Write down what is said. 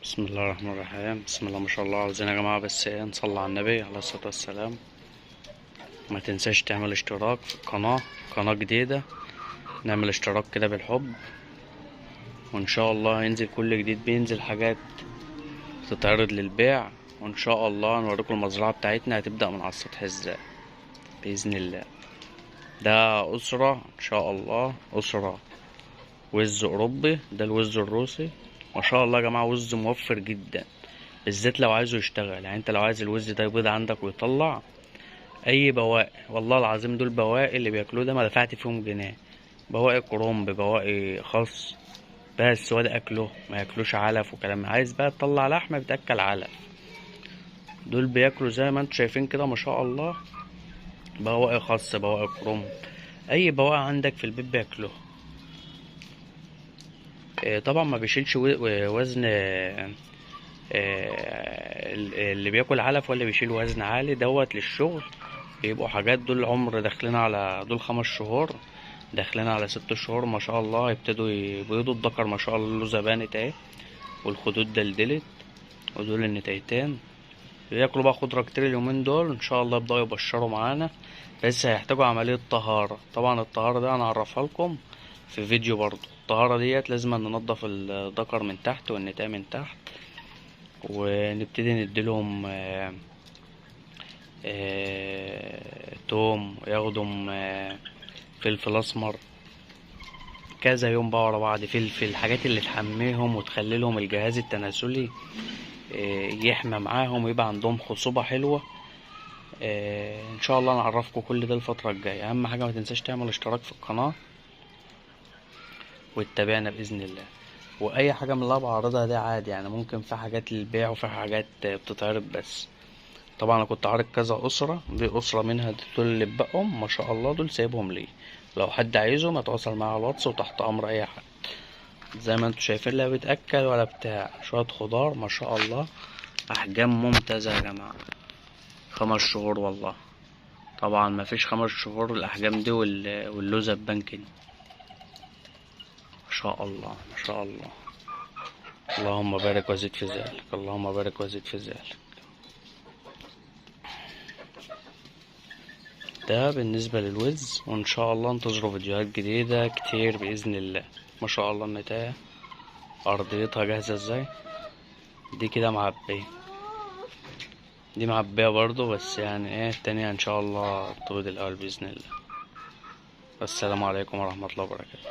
بسم الله الرحمن الرحيم. بسم الله ما شاء الله. عاوزين يا جماعة بس نصلي على النبي عليه الصلاة والسلام. ما تنساش تعمل اشتراك في القناة، قناة جديدة. نعمل اشتراك كده بالحب، وان شاء الله ينزل كل جديد. بينزل حاجات تتعرض للبيع، وان شاء الله نوريكم المزرعة بتاعتنا هتبدأ من على السطح ازاي بإذن الله. ده أسرة ان شاء الله، أسرة وز أوروبي. ده الوز الروسي ما شاء الله يا جماعة. وز موفر جدا، بالذات لو عايزه يشتغل. يعني انت لو عايز الوز ده يبيض عندك ويطلع اي بواقي، والله العظيم دول بواقي اللي بياكلوه ده ما دفعت فيهم جنيه. بواقي كرنب، بواقي خس، بس هو ده اكله. ما ياكلوش علف وكلام. عايز بقى تطلع لحمه بتاكل علف، دول بياكلوا زي ما انتوا شايفين كده ما شاء الله. بواقي خس، بواقي كرنب، اي بواقي عندك في البيت بياكلوه. طبعا ما بيشيلش وزن. اللي بياكل علف ولا بيشيل وزن عالي دوت للشغل. بيبقوا حاجات دول عمر داخلين على دول 5 شهور، داخلين على 6 شهور ما شاء الله. يبتدوا يبيضوا. الذكر ما شاء الله له زبانة اهي، والخدود دلدلت، ودول النتايتين. بياكلوا بقى خضرة كتير اليومين دول ان شاء الله. يبدأوا يبشروا معانا، بس هيحتاجوا عملية طهارة. طبعا الطهارة دي انا هعرفها لكم في فيديو برضو. الطهارة ديت لازم ننضف الذكر من تحت والنتاية من تحت، ونبتدي نديلهم توم، ياخدهم فلفل اسمر كذا يوم بقى ورا بعض. فلفل، الحاجات اللي تحميهم وتخلي لهم الجهاز التناسلي يحمى معاهم ويبقى عندهم خصوبة حلوة. ان شاء الله نعرفكم كل ده الفترة الجاية. اهم حاجة ما تنساش تعمل اشتراك في القناة وتتابعنا بإذن الله. واي حاجة من اللي أنا بعرضها دي عادي، يعني ممكن في حاجات للبيع وفي حاجات بتتعرض بس. طبعا انا كنت عارض كذا اسره، دي اسره منها دول اللي بقهم ما شاء الله. دول سايبهم ليه، لو حد عايزهم يتواصل معايا على الواتس وتحت امر اي حد. زي ما انتوا شايفين، لا بيتاكل ولا بتاع. شويه خضار ما شاء الله، احجام ممتازه يا جماعه. 5 شهور والله. طبعا ما فيش 5 شهور الاحجام دي واللوزه ببنكن ما شاء الله ما شاء الله. اللهم بارك وزد في ذلك، اللهم بارك وزد في ذلك. ده بالنسبة للوز، وإن شاء الله انتظروا فيديوهات جديدة كتير بإذن الله. ما شاء الله النتاية أرضيتها جاهزة ازاي. دي كده معبية، دي معبية برضو، بس يعني ايه التانية ان شاء الله تبيض الأول بإذن الله. والسلام عليكم ورحمة الله وبركاته.